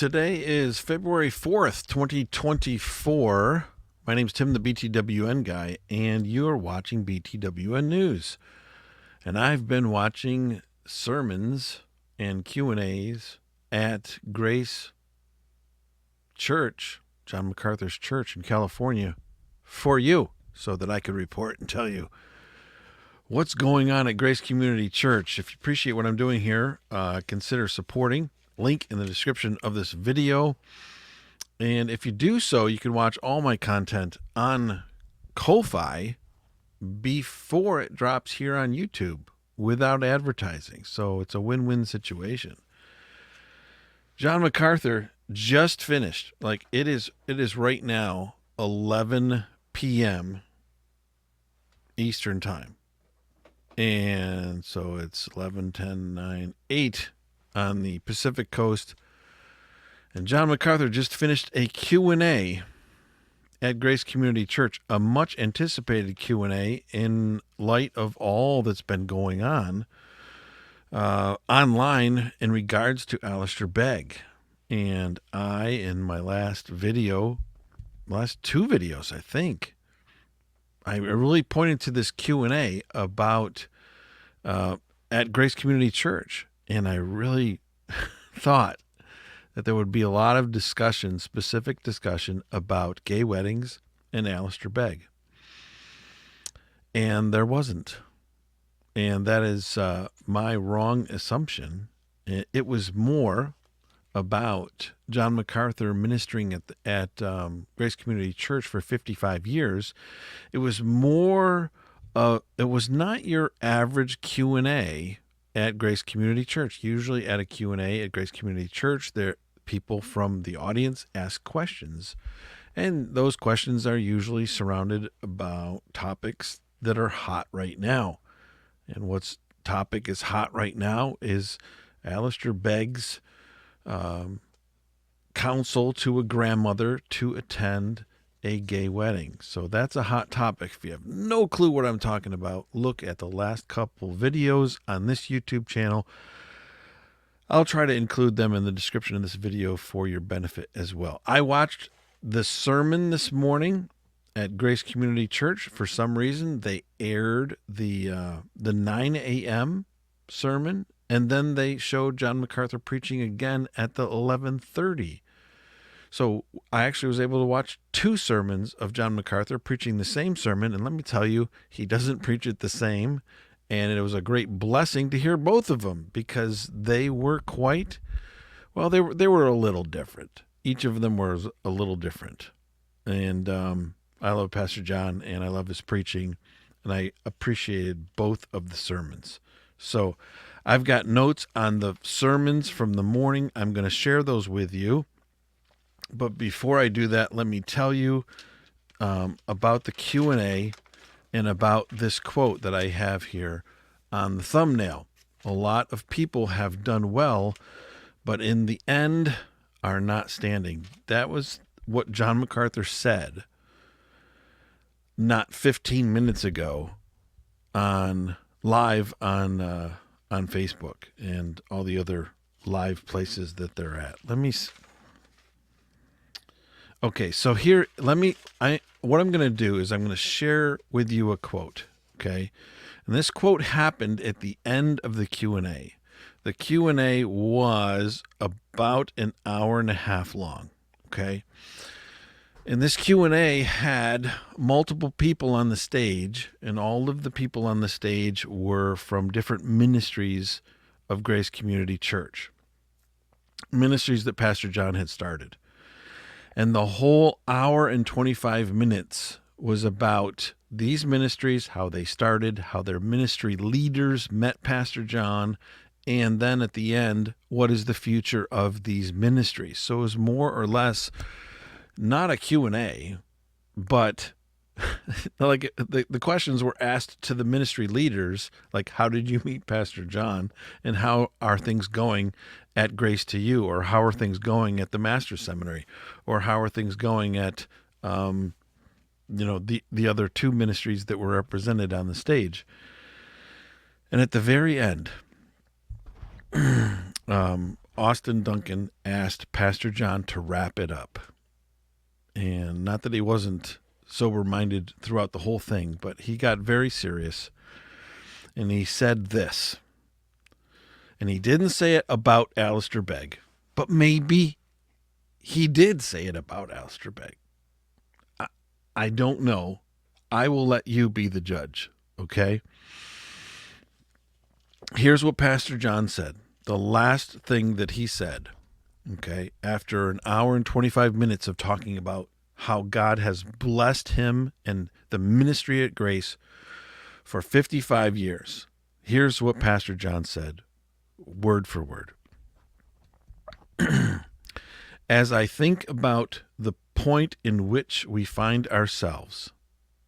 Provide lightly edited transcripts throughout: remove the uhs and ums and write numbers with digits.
Today is February 4th, 2024. My name's Tim, the BTWN guy, and you're watching BTWN News. And I've been watching sermons and Q&As at Grace Church, John MacArthur's church in California, for you, so that I could report and tell you what's going on at Grace Community Church. If you appreciate what I'm doing here, consider supporting. Link in the description of this video. And if you do so, you can watch all my content on Ko-Fi before it drops here on YouTube without advertising. So it's a win-win situation. John MacArthur just finished. It is right now 11 p.m. Eastern time. And so it's 11, 10, 9, 8 on the Pacific Coast. And John MacArthur just finished a Q&A at Grace Community Church, a much anticipated Q&A in light of all that's been going on online in regards to Alistair Begg. And I, in my last two videos, I think, I really pointed to this Q&A about at Grace Community Church. And I really thought that there would be a lot of discussion, specific discussion about gay weddings and Alistair Begg. And there wasn't. And that is my wrong assumption. It was more about John MacArthur ministering at Grace Community Church for 55 years. It was more, it was not your average Q&A at Grace Community Church. Usually at a Q&A at Grace Community Church, people from the audience ask questions. And those questions are usually surrounded about topics that are hot right now. And what's topic is hot right now is Alistair Begg's counsel to a grandmother to attend a gay wedding. So that's a hot topic. If you have no clue what I'm talking about, look at the last couple videos on this YouTube channel. I'll try to include them in the description of this video for your benefit as well. I watched the sermon this morning at Grace Community Church. For some reason, they aired the 9 a.m. sermon, and then they showed John MacArthur preaching again at the 11:30. So I actually was able to watch two sermons of John MacArthur preaching the same sermon. And let me tell you, he doesn't preach it the same. And it was a great blessing to hear both of them because they were they were a little different. Each of them was a little different. And I love Pastor John and I love his preaching. And I appreciated both of the sermons. So I've got notes on the sermons from the morning. I'm going to share those with you. But before I do that, let me tell you about the Q&A and about this quote that I have here on the thumbnail. A lot of people have done well, but in the end are not standing. That was what John MacArthur said not 15 minutes ago live on Facebook and all the other live places that they're at. Okay, so here, what I'm going to do is I'm going to share with you a quote, okay? And this quote happened at the end of the Q&A. The Q&A was about an hour and a half long, okay? And this Q&A had multiple people on the stage, and all of the people on the stage were from different ministries of Grace Community Church, ministries that Pastor John had started. And the whole hour and 25 minutes was about these ministries, how they started, how their ministry leaders met Pastor John, and then at the end, what is the future of these ministries? So it was more or less not a Q&A, but the questions were asked to the ministry leaders, like, how did you meet Pastor John, and how are things going at Grace to You, or how are things going at the Master's Seminary, or how are things going at the other two ministries that were represented on the stage. And at the very end, Austin Duncan asked Pastor John to wrap it up. And not that he wasn't sober-minded throughout the whole thing, but he got very serious. And he said this. And he didn't say it about Alistair Begg, but maybe he did say it about Alistair Begg. I don't know. I will let you be the judge, okay? Here's what Pastor John said. The last thing that he said, okay, after an hour and 25 minutes of talking about how God has blessed him and the ministry at Grace for 55 years. Here's what Pastor John said, word for word. As I think about the point in which we find ourselves,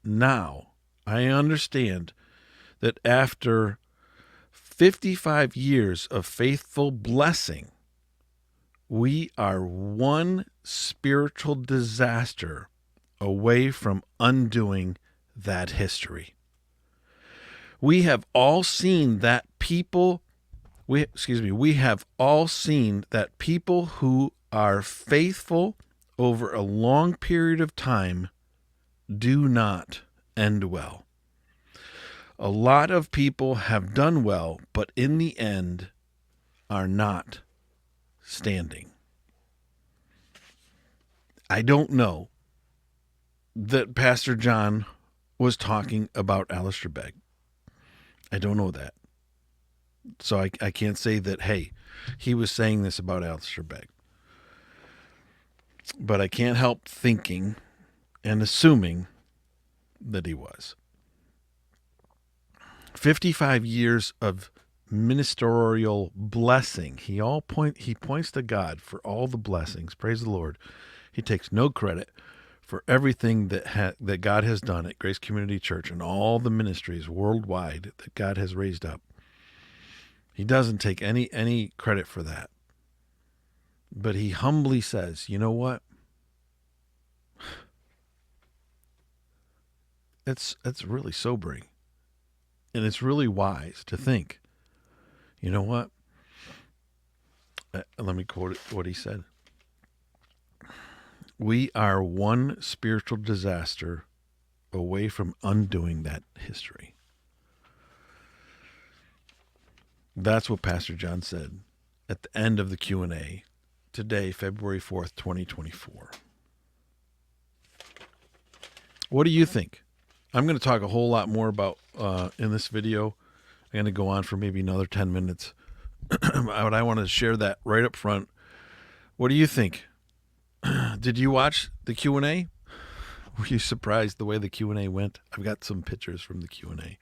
now I understand that after 55 years of faithful blessing, we are one spiritual disaster away from undoing that history. We have all seen that people, we have all seen that people who are faithful over a long period of time do not end well. A lot of people have done well, but in the end are not standing. I don't know that Pastor John was talking about Alistair Begg. I don't know that. So I can't say that, hey, he was saying this about Alistair Begg. But I can't help thinking and assuming that he was. 55 years of ministerial blessing. He points to God for all the blessings. Praise the Lord. He takes no credit for everything that God has done at Grace Community Church and all the ministries worldwide that God has raised up. He doesn't take any credit for that. But he humbly says, you know what? It's really sobering. And it's really wise to think, you know what? Let me quote what he said. We are one spiritual disaster away from undoing that history. That's what Pastor John said at the end of the Q&A today, February 4th, 2024. What do you think? I'm going to talk a whole lot more about in this video. I'm going to go on for maybe another 10 minutes. But I want to share that right up front. What do you think? Did you watch the Q&A? Were you surprised the way the Q&A went? I've got some pictures from the Q&A.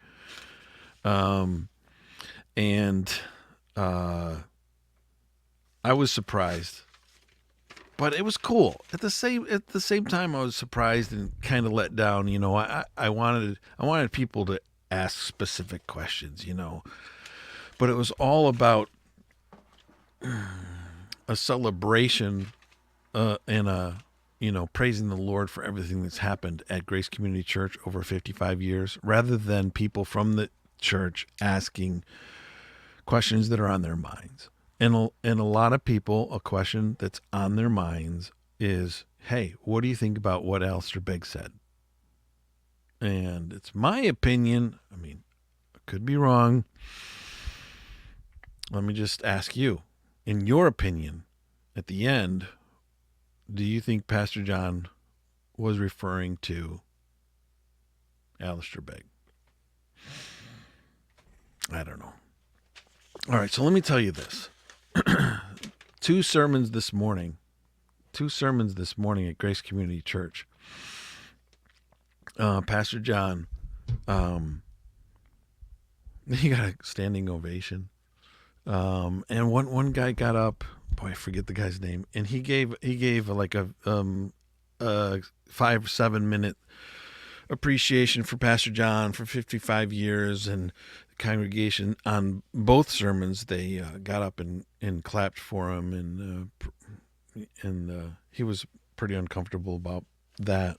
I was surprised. But it was cool. At the same time, I was surprised and kind of let down. You know, I wanted people to ask specific questions. You know, but it was all about a celebration and praising the Lord for everything that's happened at Grace Community Church over 55 years, rather than people from the church asking questions that are on their minds. And a lot of people, a question that's on their minds is, hey, what do you think about what Alistair Begg said? And it's my opinion. I mean, I could be wrong. Let me just ask you, in your opinion, at the end, do you think Pastor John was referring to Alistair Begg? I don't know. All right, so let me tell you this. Two sermons this morning at Grace Community Church. Pastor John, he got a standing ovation. And one guy got up, boy, I forget the guy's name, and he gave like a 5-7 minute appreciation for Pastor John for 55 years, and the congregation on both sermons, they got up and clapped for him, and he was pretty uncomfortable about that.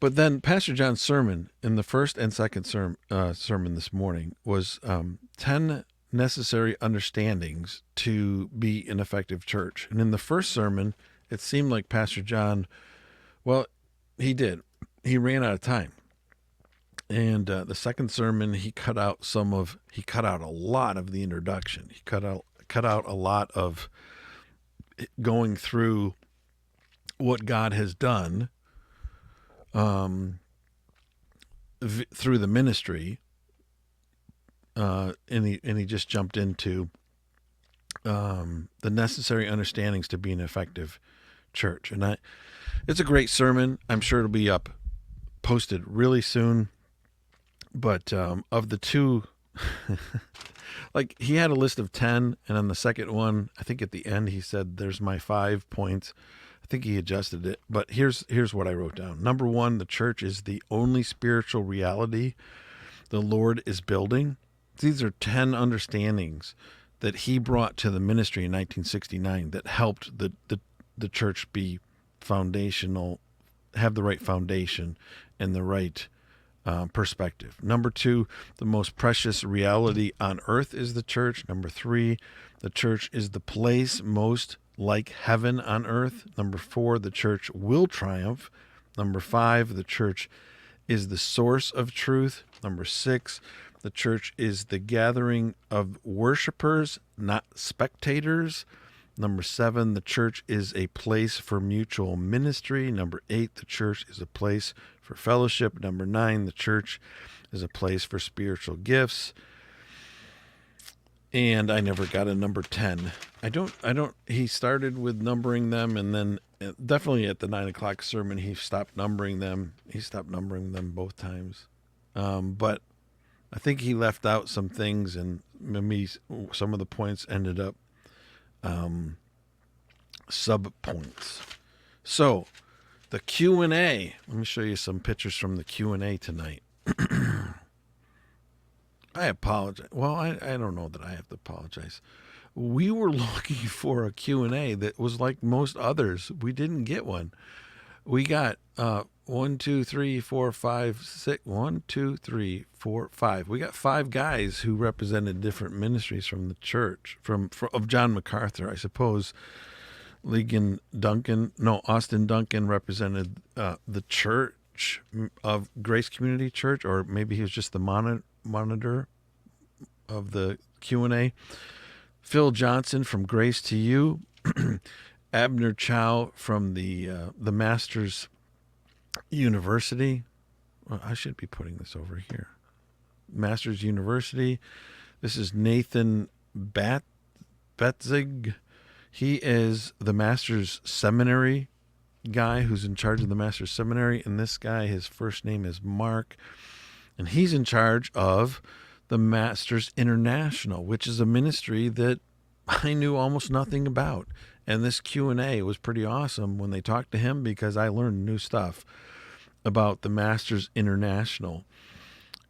But then Pastor John's sermon in the first and second sermon this morning was 10 necessary understandings to be an effective church. And in the first sermon, it seemed like Pastor John, well, he did. He ran out of time. And the second sermon, he cut out a lot of the introduction. He cut out a lot of going through what God has done through the ministry, and he just jumped into the necessary understandings to be an effective church. And it's a great sermon. I'm sure it'll be posted really soon. But of the two, like he had a list of 10, and on the second one, I think at the end he said, "There's my 5 points." I think he adjusted it, but here's what I wrote down. Number 1, the church is the only spiritual reality the Lord is building. These are 10 understandings that he brought to the ministry in 1969 that helped the church be foundational, have the right foundation and the right perspective. Number 2, the most precious reality on earth is the church. Number 3, the church is the place most like heaven on earth. Number 4, the church will triumph. Number 5, the church is the source of truth. Number 6, the church is the gathering of worshipers, not spectators. Number 7, the church is a place for mutual ministry. Number 8, the church is a place for fellowship. Number 9, the church is a place for spiritual gifts. And I never got a number 10. He started with numbering them, and then definitely at the 9:00 sermon, he stopped numbering them. He stopped numbering them both times. But I think he left out some things, and maybe some of the points ended up sub points. So the Q&A, let me show you some pictures from the Q&A tonight. I apologize. Well, I don't know that I have to apologize. We were looking for a Q&A that was like most others. We didn't get one. We got 1, 2, 3, 4, 5, 6. 1, 2, 3, 4, 5. We got 5 guys who represented different ministries from the church, of John MacArthur, I suppose. Austin Duncan represented the church of Grace Community Church, or maybe he was just the monitor of the Q&A. Phil Johnson from Grace to You. Abner Chow from the Masters University. Well, I should be putting this over here. Masters University. This is Nathan Betzig. He is the Masters Seminary guy who's in charge of the Masters Seminary. And this guy, his first name is Mark. And he's in charge of the Masters International, which is a ministry that I knew almost nothing about. And this Q&A was pretty awesome when they talked to him, because I learned new stuff about the Masters International.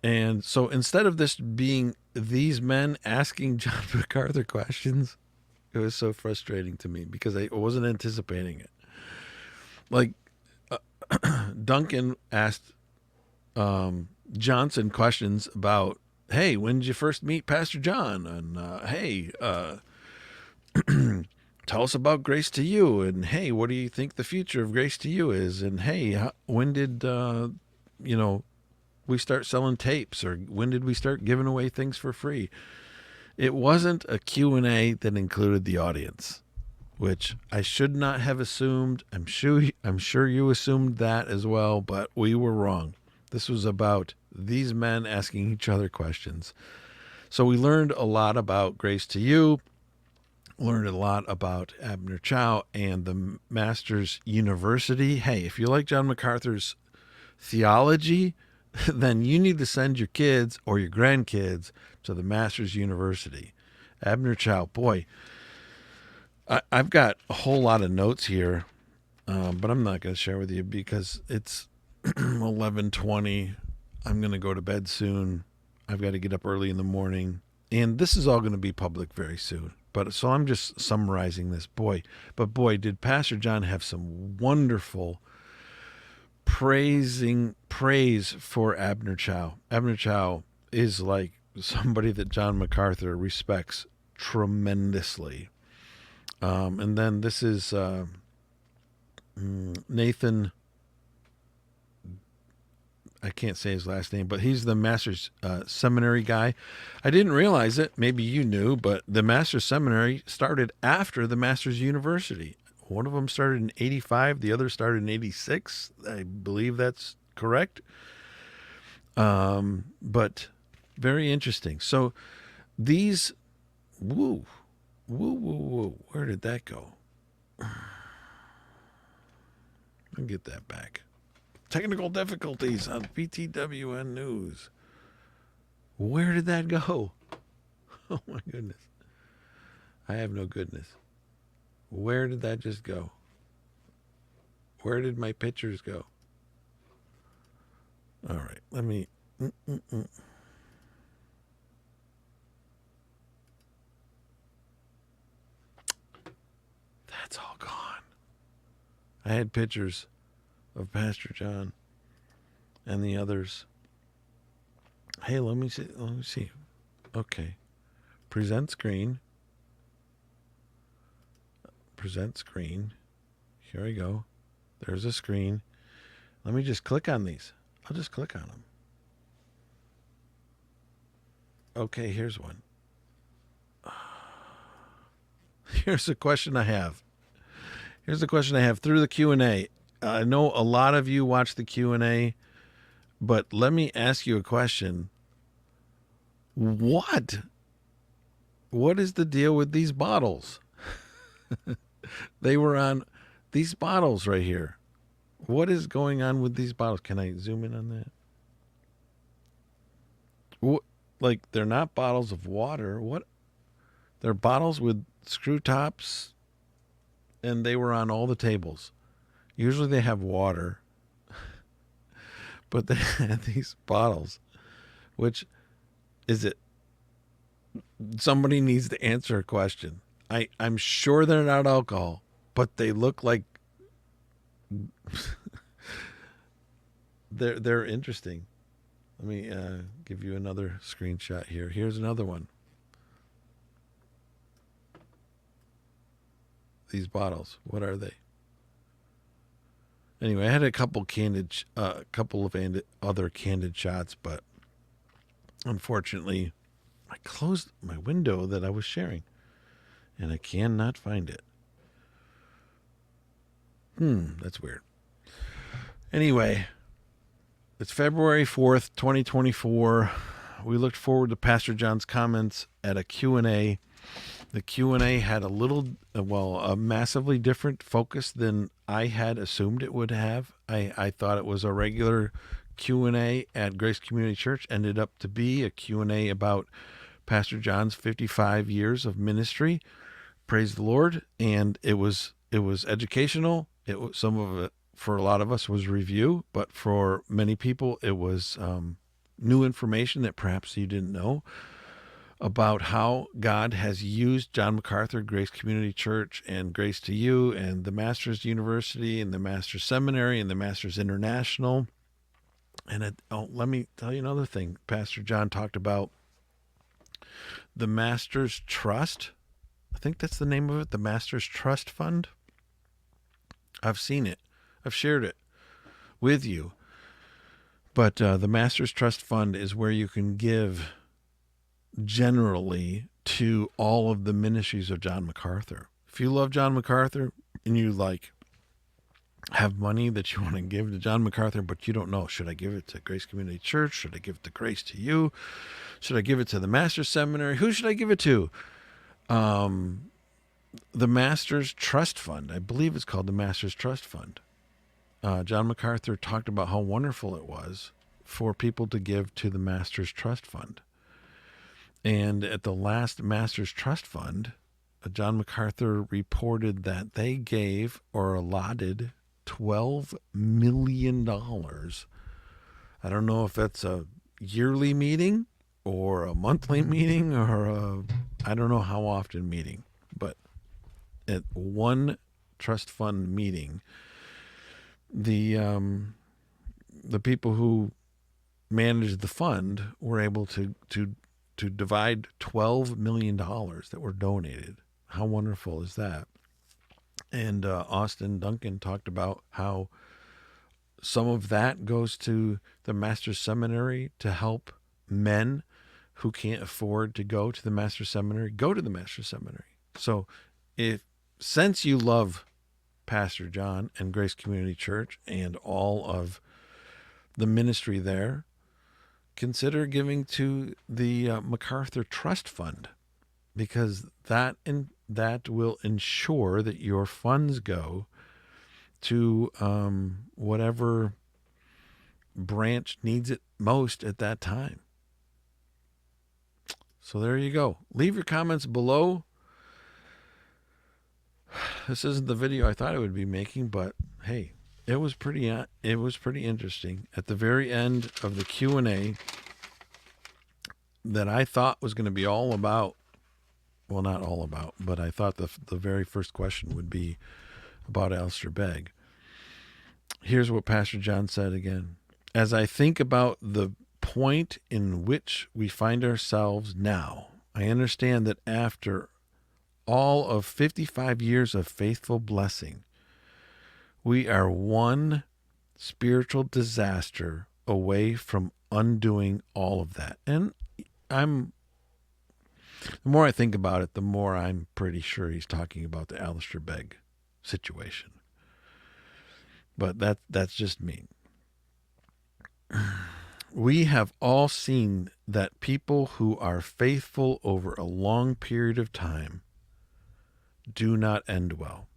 And so instead of this being these men asking John MacArthur questions, it was so frustrating to me because I wasn't anticipating it. Like Duncan asked Johnson questions about, hey, when did you first meet Pastor John? And hey, tell us about Grace to You. And hey, what do you think the future of Grace to You is? And hey, when did we start selling tapes, or when did we start giving away things for free? It wasn't a Q&A that included the audience, which I should not have assumed. I'm sure you assumed that as well, but we were wrong. This was about these men asking each other questions. So we learned a lot about Grace to You, learned a lot about Abner Chow and the Masters University. Hey, if you like John MacArthur's theology, then you need to send your kids or your grandkids to the Masters University. Abner Chow, boy, I've got a whole lot of notes here, but I'm not going to share with you because it's 11:20. I'm going to go to bed soon. I've got to get up early in the morning, and this is all going to be public very soon. But so I'm just summarizing this. Boy, did Pastor John have some wonderful praise for Abner Chow. Abner Chow is like somebody that John MacArthur respects tremendously. And then this is Nathan. I can't say his last name, but he's the Master's Seminary guy. I didn't realize it. Maybe you knew, but the Master's Seminary started after the Master's University. One of them started in 85. The other started in 86. I believe that's correct. But very interesting. So these, woo, where did that go? I'll get that back. Technical difficulties on BTWN News. Where did that go? Oh my goodness. I have no goodness. Where did that just go? Where did my pictures go? All right, let me... That's all gone. I had pictures of Pastor John and the others. Hey, let me see. Okay. Present screen. Here we go. There's a screen. Let me just click on these. I'll just click on them. Okay, here's one. Here's a question I have. Through the Q&A. I know a lot of you watch the Q&A, but let me ask you a question. What is the deal with these bottles? They were on these bottles right here. What is going on with these bottles? Can I zoom in on that? What, like, they're not bottles of water. What? They're bottles with screw tops, and they were on all the tables. Usually they have water, but they had these bottles. Which is it? Somebody needs to answer a question. I'm sure they're not alcohol, but they look like they're interesting. Let me give you another screenshot here. Here's another one. These bottles, what are they? Anyway, I had a couple of other candid shots, but unfortunately, I closed my window that I was sharing, and I cannot find it. That's weird. Anyway, it's February 4th, 2024. We looked forward to Pastor John's comments at a Q&A. The Q&A had a massively different focus than I had assumed it would have. I thought it was a regular Q&A at Grace Community Church. Ended up to be a Q&A about Pastor John's 55 years of ministry. Praise the Lord. And it was educational. Some of it, for a lot of us, was review, but for many people, it was new information that perhaps you didn't know about how God has used John MacArthur, Grace Community Church, and Grace to You, and the Master's University, and the Master's Seminary, and the Master's International. And let me tell you another thing. Pastor John talked about the Master's Trust. I think that's the name of it, the Master's Trust Fund. I've seen it. I've shared it with you. But the Master's Trust Fund is where you can give generally to all of the ministries of John MacArthur. If you love John MacArthur and you have money that you want to give to John MacArthur, but you don't know, should I give it to Grace Community Church? Should I give it to Grace to You? Should I give it to the Master's Seminary? Who should I give it to? The Master's Trust Fund. I believe it's called the Master's Trust Fund. John MacArthur talked about how wonderful it was for people to give to the Master's Trust Fund. And at the last Master's Trust Fund, John MacArthur reported that they gave or allotted $12 million. I don't know if that's a yearly meeting or a monthly meeting or I don't know how often meeting, but at one trust fund meeting, the people who managed the fund were able to to divide $12 million that were donated. How wonderful is that? And Austin Duncan talked about how some of that goes to the Master's Seminary to help men who can't afford to go to the Master's Seminary, go to the Master's Seminary. So since you love Pastor John and Grace Community Church and all of the ministry there, consider giving to the MacArthur Trust Fund, because that will ensure that your funds go to whatever branch needs it most at that time. So there you go. Leave your comments below. This isn't the video I thought I would be making, but hey, it was pretty interesting. At the very end of the Q&A that I thought was going to be all about, well, not all about, but I thought the very first question would be about Alistair Begg. Here's what Pastor John said again. As I think about the point in which we find ourselves now, I understand that after all of 55 years of faithful blessing, we are one spiritual disaster away from undoing all of that. And the more I think about it, the more I'm pretty sure he's talking about the Alistair Begg situation. But that's just me. We have all seen that people who are faithful over a long period of time do not end well.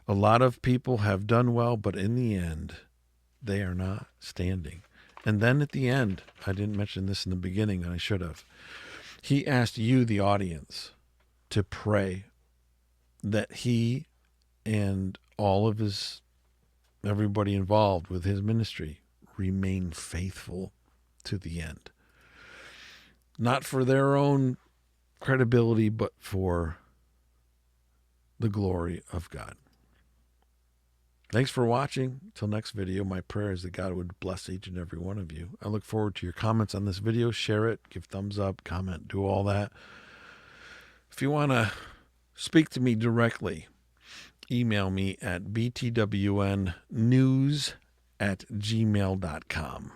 A lot of people have done well, but in the end, they are not standing. And then at the end, I didn't mention this in the beginning, and I should have. He asked you, the audience, to pray that he and all of everybody involved with his ministry remain faithful to the end. Not for their own credibility, but for the glory of God. Thanks for watching. Till next video, my prayer is that God would bless each and every one of you. I look forward to your comments on this video. Share it, give thumbs up, comment, do all that. If you want to speak to me directly, email me at btwnnews@gmail.com.